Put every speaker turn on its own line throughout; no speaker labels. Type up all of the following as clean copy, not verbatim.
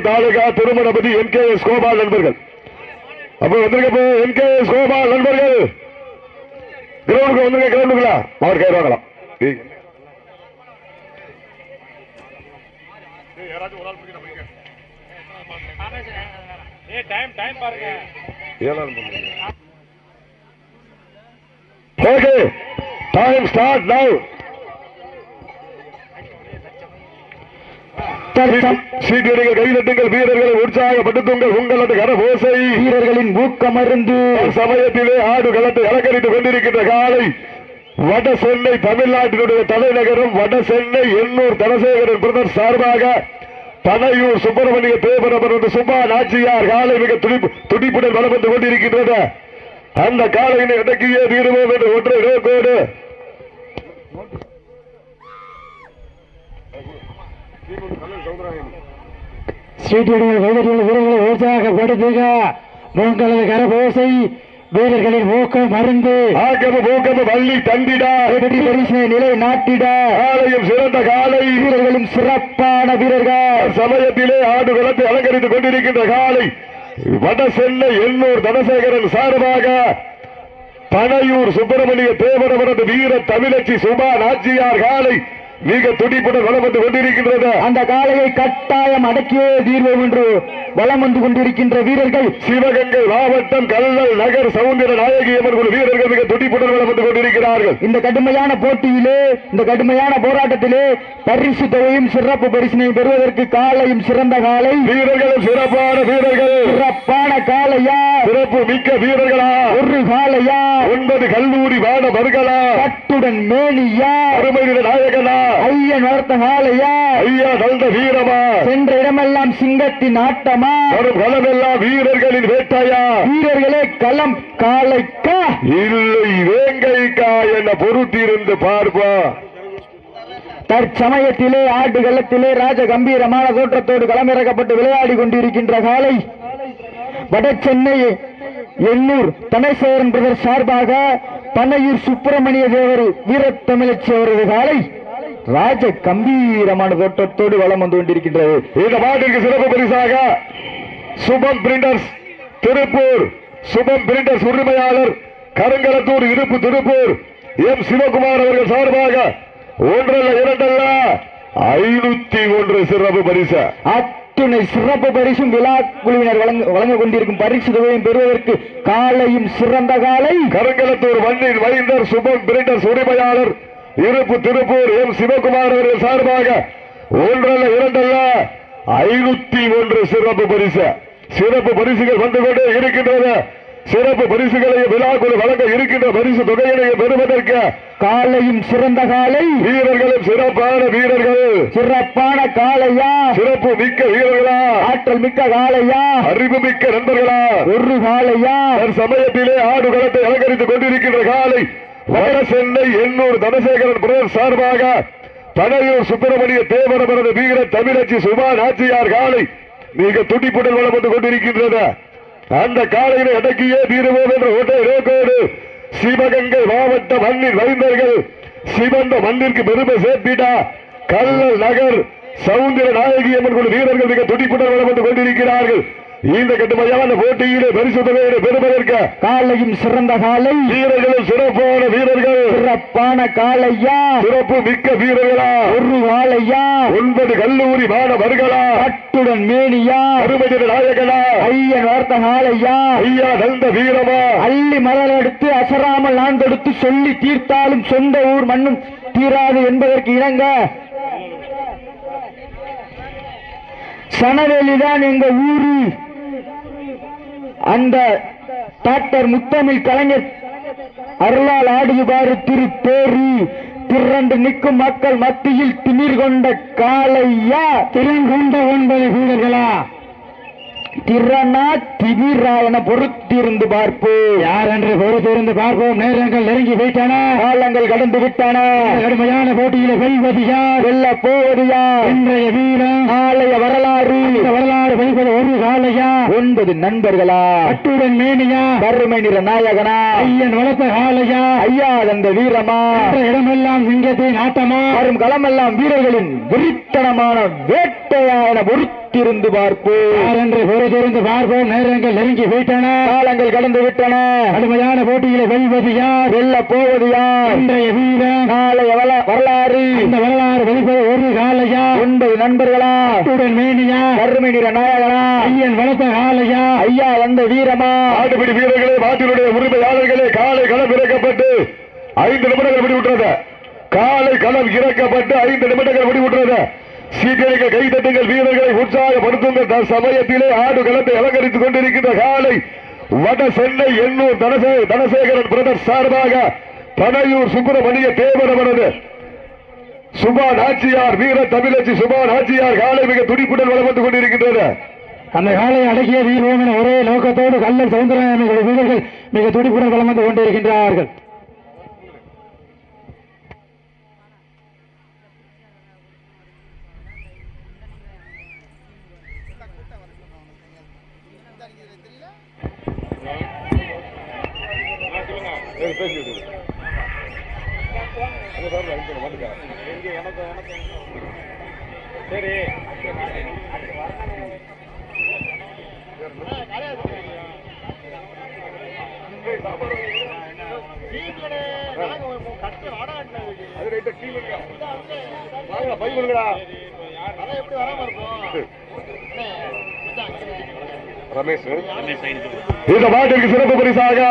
Taluka திருமணபதி NKS Gopal நண்பர்கள். அப்ப வந்திருக்க NKS கோபால் நண்பர்கள் கிரவுண்டுக்கு வந்துருங்க. கிரவுண்டுங்களா அவர் கயிறு வாங்கலாம். Okay, time start now. சீட்டியடிகள், கைதட்டுங்கள், வீரர்களை உற்சாகப்படுத்துங்கள். உங்களது கரபோசை
வீரர்களின் ஊக்கமருந்து.
சமயத்திலே ஆடு களத்தை அலங்கரித்துக் கொண்டிருக்கின்ற காலை வட சென்னை தமிழ்நாட்டினுடைய தலைநகரம் வட சென்னை எண்ணூர் தனசேகரன் பிரதர் சார்பாக பனையூர் சுப்பிரமணிய தேவரமர் சுப்பா நாச்சியார் காலை மிக துடிப்புடன் வலம் வந்து கொண்டிருக்கின்றது. அந்த காலையினை அடக்கியே தீருவோம் என்று ஒற்றை நோக்கோடு
வீரர்களை உற்சாகப்படுத்துக. உங்களது கரபோசை வீரர்களின் ஊக்கம் மருந்து.
வள்ளி தந்திடா
நிலை நாட்டிட
காலையும் சிறந்த காலை,
வீரர்களும் சிறப்பான வீரர்கள்.
சமயத்திலே ஆடு களத்தை அலங்கரித்துக் கொண்டிருக்கின்ற காலை வட சென்னை எண்ணூர் தனசேகரன் சார்பாக பனையூர் சுப்பிரமணிய தேவரவரது வீர தமிழச்சி சுபா நாச்சியார் காலை மிக துடிப்புடன் வலம் வந்து கொண்டிருக்கின்றது.
அந்த காலையை கட்டாயம் அடக்கியே தீர்வோம் என்று வலம் வந்து கொண்டிருக்கின்ற வீரர்கள்
சிவகங்கை மாவட்டம் கல்லல் நகர் சவுந்தர நாயகி அம்மன் வீரர்கள் மிக துடிப்புடன் வலம் வந்து கொண்டிருக்கிறார்கள்.
இந்த கடுமையான போட்டியிலே, இந்த கடுமையான போராட்டத்திலே பரிசு தொகையும் சிறப்பு பரிசினையும் பெறுவதற்கு காலையும் சிறந்த காலை,
வீரர்களும் சிறப்பான வீரர்கள்.
சிறப்பான காலையா,
சிறப்பு மிக்க வீரர்களா,
ஒரு காலையா,
9 கல்லூரி மாணவர்களா,
கட்டுடன் மேனியா,
அருமை நாயகனா,
ஐயன் வளர்த்த காலையா,
ஐயா தந்த வீரமா,
சென்ற இடமெல்லாம் சிங்கத்தின் ஆட்டமா,
வரும் களமெல்லாம் வீரர்களின் வேட்டையா,
வீரர்களே களம் காலைக்கா
இல்லை வேங்கைக்கா என பொறுத்திருந்து பார்ப்பா.
தற்சமயத்திலே ஆட்டு களத்திலே ராஜ கம்பீரமான தோற்றத்தோடு களமிறக்கப்பட்டு விளையாடி கொண்டிருக்கின்ற காலை வட சென்னை எண்ணூர் தனசேகரன் பிரதர் சார்பாக பனையூர் சுப்பிரமணிய தேவர் வீரத்தமிழச்சி அவரது காலை ராஜ கம்பீரமான தோற்றத்தோடு வலம் வந்து கொண்டிருக்கின்றது.
இந்த மாட்டிற்கு சிறப்பு பரிசாக சுபம் பிரிண்டர்ஸ் திருப்பூர், சுபம் பிரிண்டர்ஸ் உரிமையாளர் கருங்கலத்தூர் இருப்பு திருப்பூர் எம் சிவகுமார் அவர்கள் சார்பாக ஒன்றல்ல இரண்டல்ல 501 சிறப்பு பரிசு.
அத்துணை சிறப்பு பரிசும் விழா குழுவினர் வழங்க கொண்டிருக்கும் பரிசு தொகையும் பெறுவதற்கு காலையும் சிறந்த காலை
கருங்கலத்தூர் மண்ணின் வைந்தர் சுபம் பிரிண்டர்ஸ் உரிமையாளர் இருப்பு திருப்பூர் எம் சிவகுமார் அவர்கள் சார்பாக ஒன்றல்ல இரண்டல்ல 501 சிறப்பு பரிசு. சிறப்பு பரிசுகள் வந்து கொண்டே இருக்கின்றது. சிறப்பு பரிசுகளை விழாக்குழு வழங்க இருக்கின்ற பரிசு தொகையினை பெறுவதற்கு
காலையும் சிறந்த காலை,
வீரர்களும் சிறப்பான வீரர்கள்.
சிறப்பான காலையா,
சிறப்பு மிக்க வீரர்களா,
ஆற்றல் மிக்க காலையா,
அறிவு மிக்க நண்பர்களா,
ஒரு காலையா,
சமயத்திலே ஆடு களத்தை அலங்கரித்துக் கொண்டிருக்கின்ற காலை வட சென்னை எண்ணூர் தனசேகரன் பிரதர் சார்பாக பனையூர் சுப்பிரமணிய தேவரமரது வீர தமிழச்சி சுபா நாச்சியார் காலை மிக துடிப்புடன் வலம் வந்து கொண்டிருக்கின்றது. அந்த காலையினை அடக்கியே தீருவோம் என்ற ஒற்றை நோக்கோடு சிவகங்கை மாவட்ட மண்ணின் வைந்தர்கள் சிவந்த மண்ணிற்கு பெருமை சேர்த்திடா கல்லல் நகர் சவுந்தர நாயகி அம்மன் வீரர்கள் மிக துடிப்புடன் வலம் வந்து கொண்டிருக்கிறார்கள். இந்த கடுமையான போட்டியிலே பரிசு தொகையை பெறுவதற்கு
காலையும் சிறந்த காலை,
வீரர்களும் சிறப்பான வீரர்கள்.
சிறப்பான காலையா,
சிறப்பு மிக்க வீரர்களா,
ஒரு காலையா,
9 கல்லூரி மாணவர்களா,
கட்டுடன் மேனியா,
அருமை நாயகனா,
ஐயன் வார்த்த காலையா,
ஐயா தந்த வீரமா,
அள்ளி மலர் எடுத்து அசராமல் ஆண்டெடுத்து சொல்லி தீர்த்தாலும் சொந்த ஊர் மண்ணும் தீராது என்பதற்கு இணங்க சனவேலிதான் எங்க ஊரு. அந்த டாக்டர் முத்தமிழ் கலைஞர் அருளால் ஆடுபாறு திருப்பேரி திரண்டு நிற்கும் மக்கள் மத்தியில் திமிர் கொண்ட காலையா, திறங்கொண்ட 9 வீரர்களா, திறனா திமிரா என பொறுத்திருந்து பார்ப்போம். யார் என்று பொறுத்திருந்து பார்ப்போம். நேரங்கள் நெருங்கி விட்டன, காலங்கள் கடந்து விட்டன. கடுமையான போட்டியில வெல்வது யார், வெல்ல போவது யார், இன்றைய வீரம் நாளைய வரலாறு. வரலாறு வெல்வது ஒரு காலையா, 9 நண்பர்களா, அட்டுடன் மேனியா, கருமை நிற நாயகனா, ஐயன் வளர்த்த காலையா, ஐயா தந்த வீரமா, இடமெல்லாம் சிங்கத்தின் ஆட்டமா, வரும் களமெல்லாம் வீரர்களின் வெறித்தனமான வேட்டையா என பொறுத்து பொறுத்திருந்து பார்ப்போம் என்று பொறுத்திருந்து பார்ப்போம். நேரங்கள் நெருங்கி விட்டன, காலங்கள் கடந்து விட்டன. கடுமையான போட்டிகளை வெல்வது யார், வெல்ல போவது யார்? இன்றைய வீரன், நாளைய வரலாறு. இந்த வரலாறு வெளிப்பது ஒரு காலையா, 9 நண்பர்களா, மேனியா, கருமை நிற நாயகனா, ஐயன் வளர்த்த காலையா, ஐயா வந்த வீரமா?
ஆட்டுப்பிடி வீரர்களே, மாட்டினுடைய உரிமையாளர்களே, காலை களம் இறக்கப்பட்டு 5 நிமிடங்கள் முடிவுற்றது. காலை களம் இறக்கப்பட்டு 5 நிமிடங்கள் முடிவுற்றது. சீக்கிரங்கள் கைதட்டுங்கள், வீரர்களை உற்சாகப்படுத்துங்கள். சமயத்திலே ஆடு களத்தை அலங்கரித்துக் கொண்டிருக்கின்ற காலை வட சென்னை எண்ணூர் தனசேகரன் பிரதர் சார்பாக பனையூர் சுப்பிரமணிய தேவர் அவரது சுபா நாச்சியார் வீர தமிழச்சி சுபா நாச்சியார் காலை மிக துடிப்புடன் வளம் வந்து கொண்டிருக்கின்றது.
அந்த காலை அடக்கிய வீரோம் என ஒரே நோக்கத்தோடு கல்லர் சவுந்தரராஜன் வீரர்கள் மிக துடிப்புடன் வளம் வந்து கொண்டிருக்கின்றார்கள்.
சரி ரமேஷ் இந்த மாட்டிற்கு சிறப்பு பரிசாக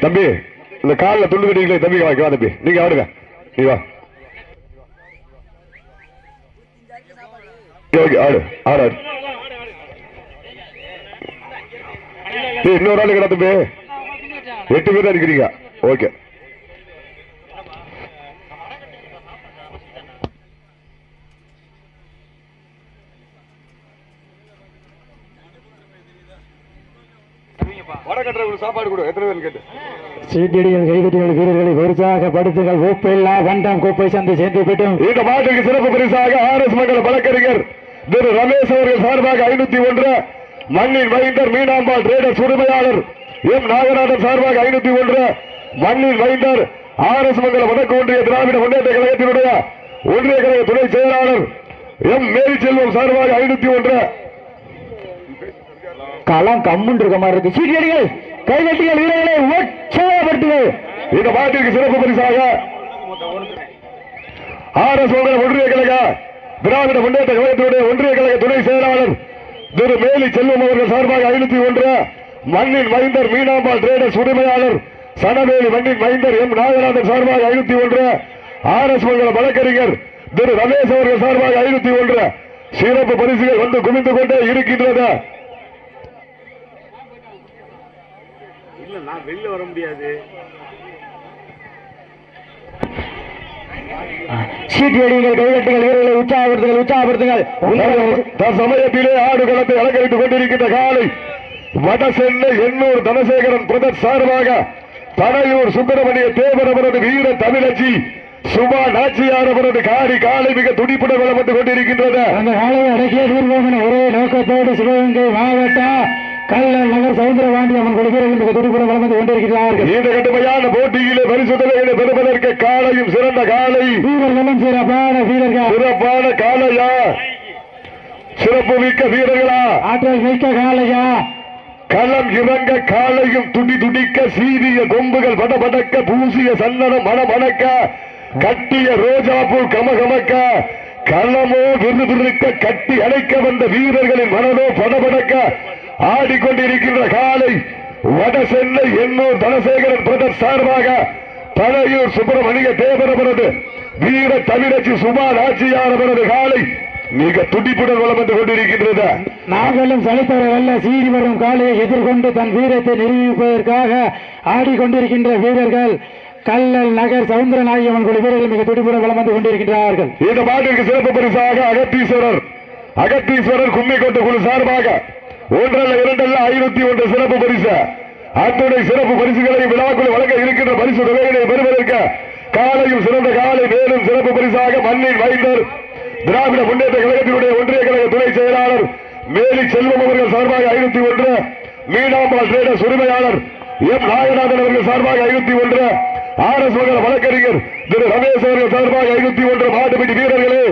தம்பி இந்த காலில் துண்டு கட்டிங்களே தம்பி, வா தம்பி, நீங்க ஆடுங்க, நீ வா ஆடு ஆடு ஆடு. இன்னொரு ஆளு கடா தம்பி, 8 பேர் தான் இருக்கிறீங்க. ஓகே சாப்பாடு கொடு, எத்தனை பேர் கேட்டு
சீட்டடிகள் கைதட்டிகள் வீரர்களை உற்சாகப்படுத்துங்கள். கோப்பையில்லா வண்டம் கோப்பை சந்தை சேர்ந்து விட்டோம்.
இந்த மாட்டுக்கு சிறப்பு பரிசாக ஆர்எஸ் மங்கல வழக்கறிஞர் திரு ரமேஷ் அவர்கள் சார்பாக 501 மண்ணின் மைந்தர் மீனாம்பாள் டிரேடர்ஸ் உரிமையாளர் எம் நாகநாதன் சார்பாக 501 மண்ணின் மைந்தர் ஆர்எஸ் மங்கல வடக்கு ஒன்றிய திராவிட முன்னேற்ற கழகத்தினுடைய ஒன்றிய கழக துணை செயலாளர் எம் மேரி செல்வம் சார்பாக 501.
களம் கம்முன் இருக்க மாதிரி இருக்கு. சீட்டடிகள் கைதட்டிகள் வீரர்களை உற்சாகப்படுத்துங்கள்.
இந்த மாட்டிற்கு சிறப்பு பரிசாக ஆர்எஸ் மங்கல ஒன்றிய கழக திராவிட முன்னேற்ற கழகத்தினுடைய ஒன்றிய கழக துணை செயலாளர் திரு மேலி செல்வம் அவர்கள் சார்பாக 501 மண்ணின் மைந்தர் மீனாம்பாள் டிரேடர்ஸ் உரிமையாளர் சனவேலி மண்ணின் மைந்தர் எம் நாகநாதன் சார்பாக 501 ஆர்எஸ் மங்கல வழக்கறிஞர் திரு ரமேஷ் அவர்கள் சார்பாக 501 சிறப்பு பரிசுகள் வந்து குவிந்து கொண்டே இருக்கின்றது.
நான் வெளில வர முடியாது.
சீட்டடிகள் கைதட்டுகள் வீரர்களை உற்சாகப்படுத்துங்கள்.
சமயத்திலே ஆடு களத்தை அலங்கரித்துக் கொண்டிருக்கின்ற காலை வட சென்னை எண்ணூர் தனசேகரன் பிரதர் சார்பாக பனையூர் சுப்பிரமணிய தேவர் அவரது வீர தமிழச்சி சுபா நாச்சியார் அவரது காலை மிக துடிப்புடன் வளம் வந்து கொண்டிருக்கின்றது.
அந்த காலையை அடக்கிய வீரர்கள் ஒரே நோக்கத்தோடு சிவகங்கை மாவட்ட கல்லல் நகர் சவுந்தரபாண்டி அம்மன் கொள்கிறோம் மிக துடிப்புடன் வளம் வந்து கொண்டிருக்கிறார்கள்.
இந்த கடுமையான போட்டியிலே பரிசு தொகைகளை பெறுவதற்கு காலையும் சிறந்த காலை
வீரர்களும் சிறப்பான வீரர்கள்.
சிறப்பான காலையா, சிறப்பு மிக்க வீரர்களா,
ஆற்றல் மிக்க காலையா,
களம் இறங்க காலையும் துடி துடிக்க சீரிய கொம்புகள் படபடக்க பூசிய சன்னடம் மணமணக்க கட்டிய ரோஜாப்பூ கமகமக்க களமோ விறுவிறுக்க கட்டி அணைக்க வந்த வீரர்களின் மனதோ படபடக்க ஆடிக்கொண்டிருக்கின்ற காலை வட சென்னை எண்ணூர் தனசேகரன் பிரதர் சார்பாக பனையூர் சுப்பிரமணிய தேவர் அவரது வீர தமிழச்சி சுபா நாச்சியார் அவரது காலை மிக துடிப்புடன் வளம் வந்து கொண்டிருக்கின்றது.
நாங்களும் சலித்தவரல்ல, சீறி வரும் காலையை எதிர்கொண்டு தன் வீரத்தை நிரூபிப்பதற்காக ஆடிக்கொண்டிருக்கின்ற வீரர்கள் கல்லல் நகர் சவுந்தரநாயகன் குழு வீரர்கள் மிக துடிப்புடன் வளம் வந்து கொண்டிருக்கிறார்கள்.
இந்த மாட்டிற்கு சிறப்பு பரிசாக அகத்தீஸ்வரர் கும்மிக்கோட்டு குழு சார்பாக 1 அல்ல 2 அல்ல 501 சிறப்பு பரிசு அத்துணை சிறப்பு பரிசுகளை விழாக்குள் வழங்க இருக்கின்ற பரிசு தொகைகளை பெறுவதற்கு காலையும் சிறந்த காலை மேலும் சிறப்பு பரிசாக மண்ணின் வைத்தர் திராவிட முன்னேற்ற கழகத்தினுடைய ஒன்றிய கழக துணை செயலாளர் மேலி செல்வம் அவர்கள் சார்பாக 501, மீனாம்பாள் டிரேடர்ஸ் உரிமையாளர் எம் நாகநாதன் அவர்கள் சார்பாக 501, RS மங்கல வழக்கறிஞர் திரு ரமேஷ் அவர்கள் சார்பாக 501. மாட்டுப்பிடி வீரர்களே,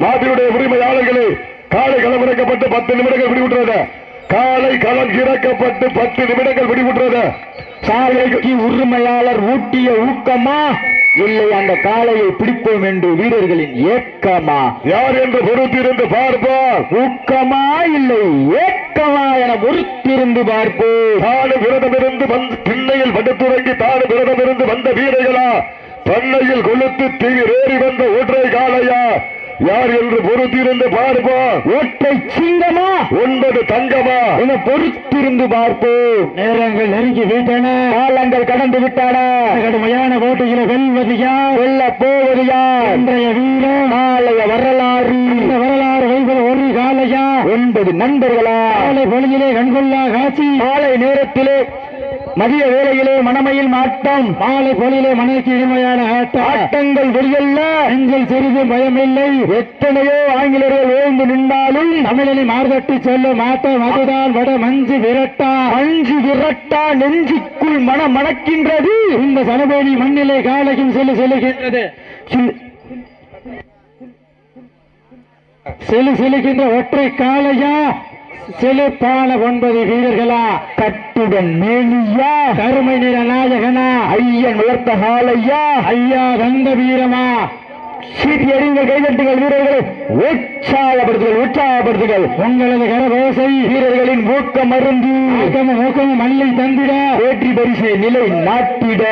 நாட்டினுடைய உரிமையாளர்களே, காலை களம் இறக்கப்பட்டு 10 நிமிடங்கள் விடுவிட்டது. காலை களம் இறக்கப்பட்டு 10 நிமிடங்கள் விடுவிட்டது.
சாலைக்கு உரிமையாளர் ஊட்டிய ஊக்கமா இல்லை அந்த காளையை பிடிப்போம் என்று வீரர்களின் ஏக்கமா?
யார் என்று பொறுத்திருந்து பார்ப்போம்.
ஊக்கமா இல்லை ஏக்கமா என பொறுத்திருந்து பார்ப்போம்.
தானு விரதமிருந்து திண்ணையில் படுத்துறங்கி தானு விரதமிருந்து வந்த வீரர்களா, பண்ணையில் கொளுத்து திகிரேறி வந்த ஒற்றை காளையா, யார் என்று பொறுத்திருந்து பார்ப்போம்.
ஒற்றை சிங்கமா
9 தங்கமா
என பொறுத்திருந்து பார்ப்போம். நேரங்கள் நெருங்கி விட்டன, காலங்கள் கடந்து விட்டன. கடுமையான போட்டிகளை வெல்வது யார், வெல்ல போவது யார்? இன்றைய வீரர், நாளைய வரலாறு. இந்த வரலாறு வைப்பது ஒரு காளையா 9 நண்பர்களா? காலை பொழுதிலே கண்கொள்ளா காட்சி, காலை நேரத்திலே மதிய வேளையிலே மணமையில் ஆட்டம், மாலை பொழுதிலே மனைக்கு இனிமையான ஆட்டங்கள் வெளியல்ல, எங்கள் சிறிது பயமில்லை. எத்தனையோ ஆங்கிலேயர்கள் ஓய்ந்து நின்றாலும் தமிழனை மார்தட்டி சொல்லும் ஆட்டம் அதுதான் வட மஞ்சு விரட்டா. மஞ்சு விரட்டா நெஞ்சுக்குள் மனம் மணக்கின்றது. இந்த சனபேணி மண்ணிலே காலையும் செல்லுகின்றது. செலுகின்ற ஒற்றை காளையா, செலுப்பான 9 வீரர்களா, கட்டுடன் மேலியா, கருமை நிற நாயகனா, ஐயன் வளர்த்த காளையா, ஐயா வந்த வீரமா? சீட்டி அறிஞர் கைதட்டுகள் வீரர்களை உற்சாகப்படுத்துகள். உங்களது கரபோசை வீரர்களின் ஊக்கம் மருந்து ஊக்கமும் மல்லை தந்திட வெற்றி பரிசு நிலை நாட்டிட.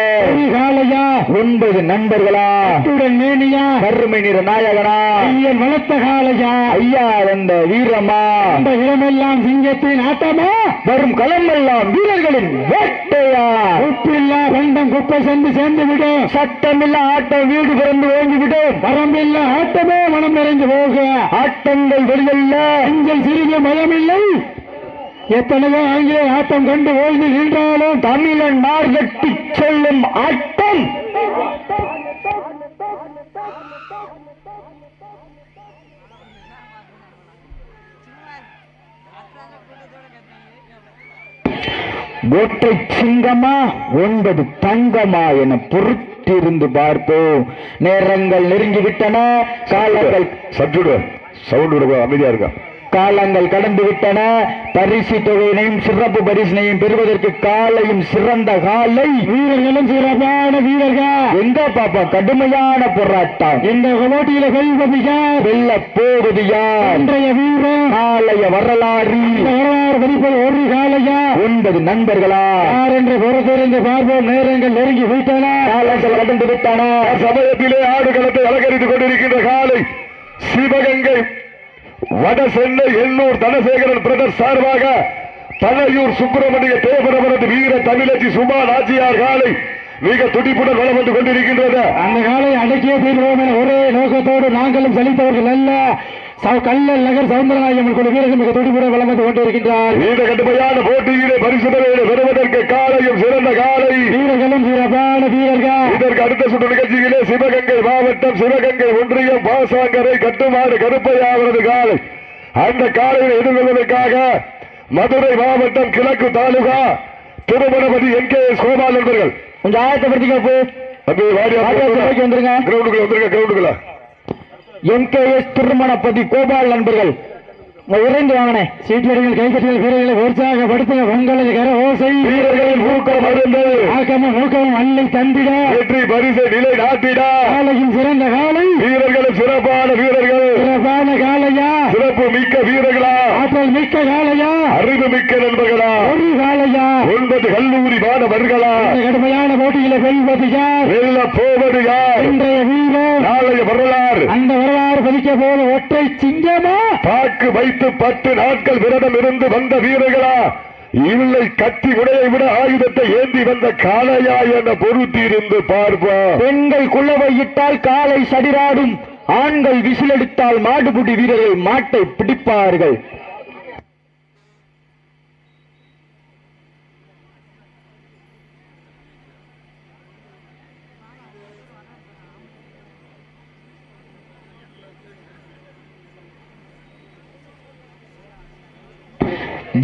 காளையா 9 நண்பர்களா, கட்டுடன் மேனியா, கருமை நிற நாயகனா, ஐயன் வளர்த்த காளையா, ஐயா வந்த வீரமா? இந்த இடமெல்லாம் சிங்கத்தின் ஆட்டமா, வரும் களமெல்லாம் வீரர்களின் வேட்டையா? உப்பில்லா பண்டம் குப்பை சேர்ந்து விடும், சட்டமில்லா ஆட்டம் வீடு பிறந்து ஓங்கிவிடும், வரம்பில்லா ஆட்டமே மனம் நிறைந்து போக, ஆட்டங்கள் வெளியல்ல, எங்கள் சிறிது பயமில்லை. எத்தனையோ ஆங்கில ஆட்டம் கண்டு ஓய்ந்து நின்றாலும் தமிழன் மார்கட்டி செல்லும் ஆட்டம். ஒற்றை சிங்கமா 9 தங்கமா என பொறுத்திருந்து பார்ப்போம். நேரங்கள் நெருங்கிவிட்டன, காலங்கள்
சற்று சவுண்ட் விட அமைதியா இருக்கா.
காலங்கள் கடந்து விட்டன. பரிசு தொகையினையும் சிறப்பு பரிசினையும் பெறுவதற்கு காலையும் சிறந்த காலை, வீரர்களும் சிறப்பான வீரர்கள். எங்க பாப்பா கடுமையான போராட்டம். இந்த போட்டியில வெல்வது யார், வெல்ல போவது யார்? இன்றைய வீரர், காலைய வரலாறு. வரலாறு வரிப்பது ஒரு காலையா 9 நண்பர்களா? யார் என்று பொறுத்திருந்து பார்ப்போம். நேரங்கள் நெருங்கி விட்டன, காலங்கள் கடந்து விட்டன.
சமயத்திலே ஆடுகளத்தை அலங்கரித்துக் கொண்டிருக்கின்ற காலை சிவகங்கை வட சென்னை எண்ணூர் தனசேகரன் பிரதர் சார்பாக தலையூர் சுப்பிரமணிய தேவரவரது வீர தமிழச்சி சுமா நாச்சியார் காலை மிக துடிப்புடன் வளம் வந்து கொண்டிருக்கின்றது.
அந்த காலை அடக்கிய தீர்வோம் என ஒரே நோக்கத்தோடு நாங்களும் செழித்தவர்கள் அல்ல. கல்லல் நகர் சவுந்தரநாயகன் குழு வீரர்கள் மிக துடிப்புடன் வளம் வந்து கொண்டிருக்கின்றார்.
இந்த கடுமையான போட்டியிலே பரிசு பெறுவதற்கு காலையும் சிறந்த காலை,
வீரர்களும் சிறப்பான வீரர்கள்.
இதற்கு அடுத்த சுற்று நிகழ்ச்சியிலே சிவகங்கை மாவட்டம் சிவகங்கை ஒன்றியம் பாசாங்கரை கட்டுமாறு கருப்பையா அவரது காலை. அந்த காலையை எதிர்கொள்வதற்காக மதுரை மாவட்டம் கிழக்கு தாலுகா திருமணபதி NKS கோபால் நண்பர்கள்
கொஞ்சம் ஆயத்தப்படுத்திக்க வந்துருங்க.
கிரவுண்டுக்குள்ள
NKS திருமணபதி கோபால் நண்பர்கள் உறைந்து வாங்கின சீட்டியர்கள் கைகட்டிகள் வீரர்களை உற்சாகப்படுத்த உங்களது கர ஓசை,
வீரர்களின் ஊக்கம் அருந்து
ஆக்கமும் ஊக்கமும் அள்ளி தந்திட
வெற்றி பரிசை நிலை நாட்டிட.
காலையும் சிறந்த காலை,
வீரர்களும் சிறப்பான வீரர்கள்.
சிறப்பான காலையா,
சிறப்பு மிக்க வீரர்களா,
ஆற்றல் மிக்க காலையா,
அறிவு மிக்க நண்பர்களா,
ஒரு காலையா
9 கல்லூரி மாணவர்களா?
கடுமையான போட்டியில வெல்வது யார்,
வெல்ல போவது யார்?
இன்றைய வீரர்,
நாளைய வரலாறு.
அந்த வரலாறு பதிக்க போல ஒற்றை சிங்கமா,
பாக்கு வைத்து 10 நாட்கள் விரதம் இருந்து வந்த வீரர்களா, இல்லை கத்தி உடையை விட ஆயுதத்தை ஏந்தி வந்த காளையா என பொறுத்திருந்து பார்ப்போம்.
பெண்கள் குள்ளவை இட்டால் காலை சடிராடும், ஆண்கள் விசிலெடுத்தால் மாடுபிடி வீரர்கள் மாட்டை பிடிப்பார்கள்.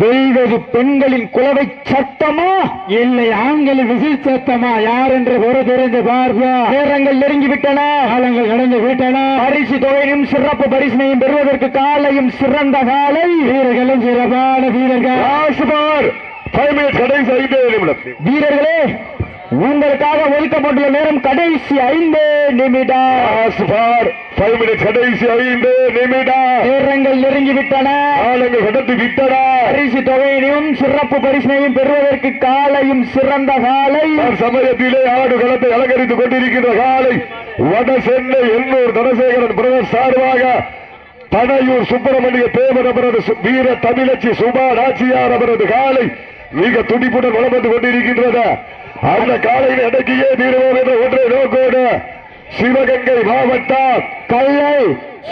வெல்வது பெண்களின் குலவை சத்தமா இல்லை ஆண்களின் விசில் சத்தமா யார் என்று ஒரு தெரிந்து பார்ப்பா. நேரங்கள் நெருங்கிவிட்டன, காலங்கள் நடந்து விட்டன. பரிசு தொகையும் சிறப்பு பரிசினையும் பெறுவதற்கு காலையும் சிறந்த காலை, வீரர்களும் சிறப்பான வீரர்கள்.
5 minutes கடைசி 5 நிமிடம்.
வீரர்களே, உங்களுக்காக ஒதுக்கப்பட்டுள்ள நேரம் கடைசி 5 நிமிடம்.
5 minutes கடைசி 5 நிமிடம்.
நேரங்கள் நெருங்கிவிட்டன,
காலங்கள் கடந்து விட்டன.
பரிசு தொகையினையும் சிறப்பு பரிசினையும் பெறுவதற்கு காலையும் சிறந்த காலை.
சமயத்திலே ஆடு களத்தை அலங்கரித்துக் கொண்டிருக்கின்ற காலை வட சென்னை எண்ணூர் தனசேகரன் பிரதர் சார்பாக பனையூர் சுப்பிரமணிய தேவர் அவரது வீர தமிழச்சி சுபா நாச்சியார் அவரது காலை மிக துடிப்புடன் வளம் வந்து கொண்டிருக்கின்றது. அந்த காலையில் அடக்கியே தீர்வோம் என்ற ஒன்றை நோக்கோடு சிவகங்கை மாவட்டம்
கல்லை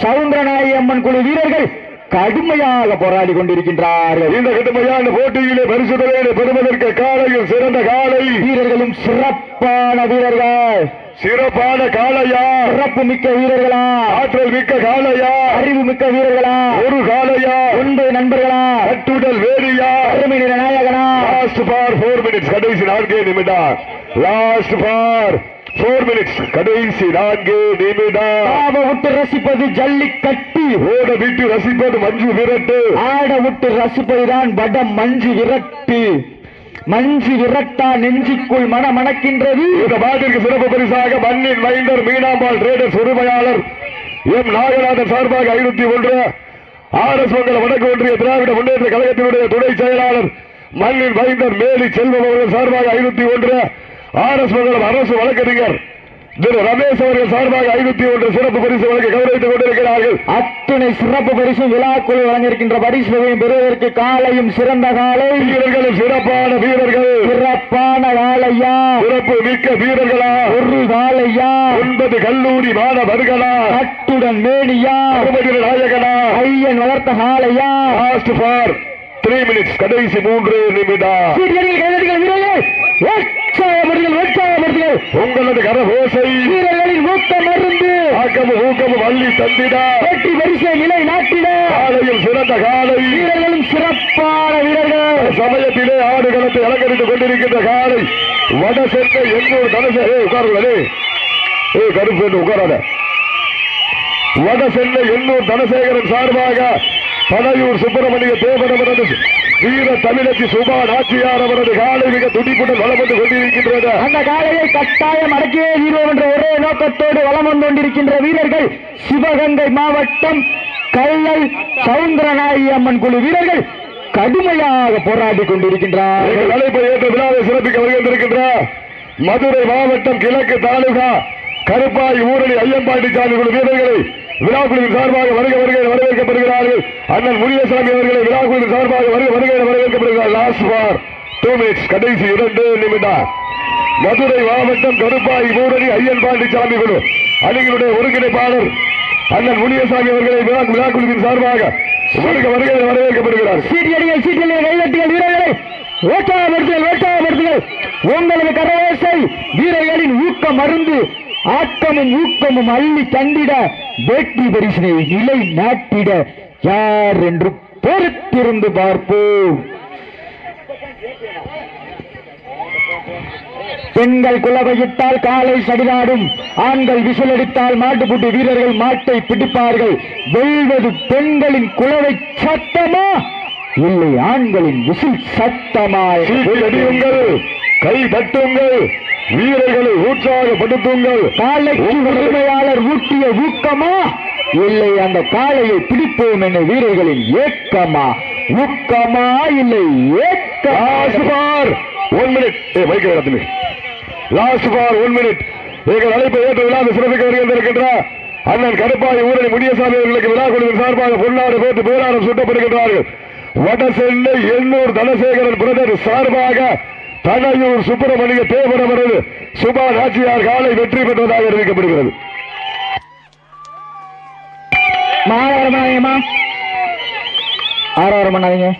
சவுந்தரநாயகி அம்மன் குழு வீரர்கள் கடுமையாக போராடி கொண்டிருக்கின்றார்கள்.
இந்த கடுமையான போட்டியிலே பரிசு தொகையை பெறுவதற்கு காலையில் சிறந்த காலை,
வீரர்களும் சிறப்பான வீரர்கள்.
சிறப்பான காளையா,
சிறப்பு மிக்க வீரர்களா,
ஆற்றல் மிக்க காளையா,
அறிவு மிக்க வீரர்களா,
ஒரு காளையா,
9 நண்பர்களா,
கட்டுடல் வேடியா,
அருமை நிற நாயகனா.
லாஸ்ட் ஃபார் 4 minutes கடைசி 4 நிமிடம். லாஸ்ட் ஃபார் 4 minutes கடைசி 4 நிமிடம்.
ஆட விட்டு ரசிப்பது ஜல்லிக்கட்டு,
ஓட விட்டு ரசிப்பது மஞ்சு விரட்டு,
ஆட விட்டு ரசிப்பதுதான் வட மஞ்சு விரட்டு. மஞ்சு விரட்டா நெஞ்சுக்குள் மணக்கின்றது.
இந்த பாட்டிற்கு சிறப்பு பரிசாக மண்ணின் மைந்தர் மீனாம்பாள் டிரேடர்ஸ் உரிமையாளர் எம் நாகநாதன் சார்பாக 501, RS மங்கலம் வடக்கு ஒன்றிய திராவிட முன்னேற்ற கழகத்தினுடைய துணை செயலாளர் மண்ணின் மைந்தர் மேலி செல்வம் அவர்கள் சார்பாக 501, RS மங்கலம் அரசு வழக்கறிஞர் திரு ரமேஷ் அவர்கள் சார்பாக 501 சிறப்பு பரிசு வழங்க கௌரவித்துக் கொண்டிருக்கிறார்கள்.
அத்துணை சிறப்பு பரிசு விழாக்குழு வழங்கியிருக்கின்ற பரிசுகளையும் பெறுவதற்கு காலையும் சிறந்த காலை,
வீரர்களும் சிறப்பான வீரர்கள்,
சிறப்பான காலையா,
சிறப்பு மிக்க வீரர்களா,
ஒரு காலையா,
9 கல்லூரி மாணவர்களா,
கட்டுடன் மேனியா,
நாயகனா,
ஐயன் வளர்த்த காலையா.
லாஸ்ட் ஃபார் 3 minutes கடைசி 3 நிமிடம். உங்களது கரகோசை
வீரர்களின் ஊக்கம் மருந்து,
ஆக்கமும் ஊக்கமும் அள்ளி தந்திட,
வெற்றி வரிசை நிலை நாட்டிட,
காலையில் சிறந்த காலை,
வீரர்களும் சிறப்பான வீரர்கள்.
சமயத்திலே ஆடுகளத்தை அலங்கரித்துக் கொண்டிருக்கின்ற காலை வட சென்னை எண்ணூர் தனசேகரன் உட்காருங்களே, கருப்பு என்று உட்காராத. வட சென்னை எண்ணூர் தனசேகரன் சார்பாக பனையூர் சுப்பிரமணிய தேவன் அவரது வீர தமிழச்சி சுபா நாச்சியார் அவரது காலை மிக துடிப்புடன் வளம் வந்து கொண்டிருக்கின்றது.
அந்த காலையை கட்டாயம் அடக்கியே தீர்வோம் என்ற ஒரே நோக்கத்தோடு வளம் வந்து கொண்டிருக்கின்ற வீரர்கள் சிவகங்கை மாவட்டம் கல்லை சவுந்தரநாயகி அம்மன் குழு வீரர்கள் கடுமையாக போராடி கொண்டிருக்கின்றார்கள்.
அழைப்பை ஏற்ற விழாவை சிறப்பிக்க வருகின்றிருக்கின்ற மதுரை மாவட்டம் கிழக்கு தாலுகா கருப்பாய் ஊரணி ஐயம்பாண்டி சாமி குழு வீரர்களை விழாக்குழுவின் சார்பாக வரவேற்கப்படுகிறார்கள். அண்ணன் முனியசாமி அவர்களை விழாக்குழுவின் சார்பாக வரவேற்கப்படுகிறார். லாஸ்ட் ஃபார் 2 minutes கடைசி 2 நிமிடம். மதுரை மாவட்டம் கருப்பாய் ஊரணி ஐயன்பாண்டி சாமி குழு அணிகளுடைய ஒருங்கிணைப்பாளர் அண்ணன் முனியசாமி அவர்களை விழாக்குழுவின் சார்பாக வரவேற்கப்படுகிறார்.
வீரர்களை வேட்டாமடுத்துங்கள். உங்களது கரவேசை வீரர்களின் ஊக்கம் மருந்து, ஆக்கமும் ஊக்கமும் அள்ளி தந்திட, வெற்றி பரிசினை நிலை நாட்டிட யார் என்று பொறுத்திருந்து பார்ப்போம். பெண்கள் குலவையிட்டால் காலை சடினாடும், ஆண்கள் விசிலடித்தால் மாட்டுப்புட்டி வீரர்கள் மாட்டை பிடிப்பார்கள். வெல்வது பெண்களின் குலவை சத்தமா இல்லை ஆண்களின் விசில் சத்தமா?
கை தட்டுங்கள், வீரர்களை உற்சாகப்படுத்துங்கள்.
காலைக்கு உரிமையாளர் ஊட்டிய ஊக்கமா இல்லை அந்த காளையை பிடிப்போம் என வீரர்களின் ஏக்கமா? ஊக்கமா இல்லை ஏக்கமா?
1 minute. Last for 1 minute. எங்கள் அழைப்பை ஏற்று விழாவை சிறப்பிக்க வருகின்ற அண்ணன் கருப்பாய் ஊரணி முனியசாமி அவர்களுக்கு விழாக்குழுவின் சார்பாக பொன்னாடு போட்டு போராடம் சுட்டப்படுகின்றார்கள். வட சென்னை எண்ணூர் தனசேகரன் பிரதர் சார்பாக பனையூர் சுப்பிரமணிய தேவர் அவரது சுபா நாச்சியார் காலை வெற்றி பெற்றதாக அறிவிக்கப்படுகிறது.
ஆறாயிரம் பண்ணாதீங்க.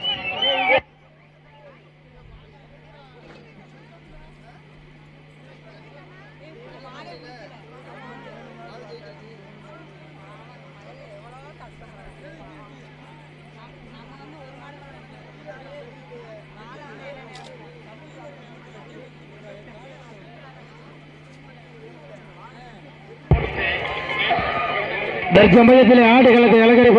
தற்சமயத்தில் ஆடுகளத்தை அலங்கரிப்பது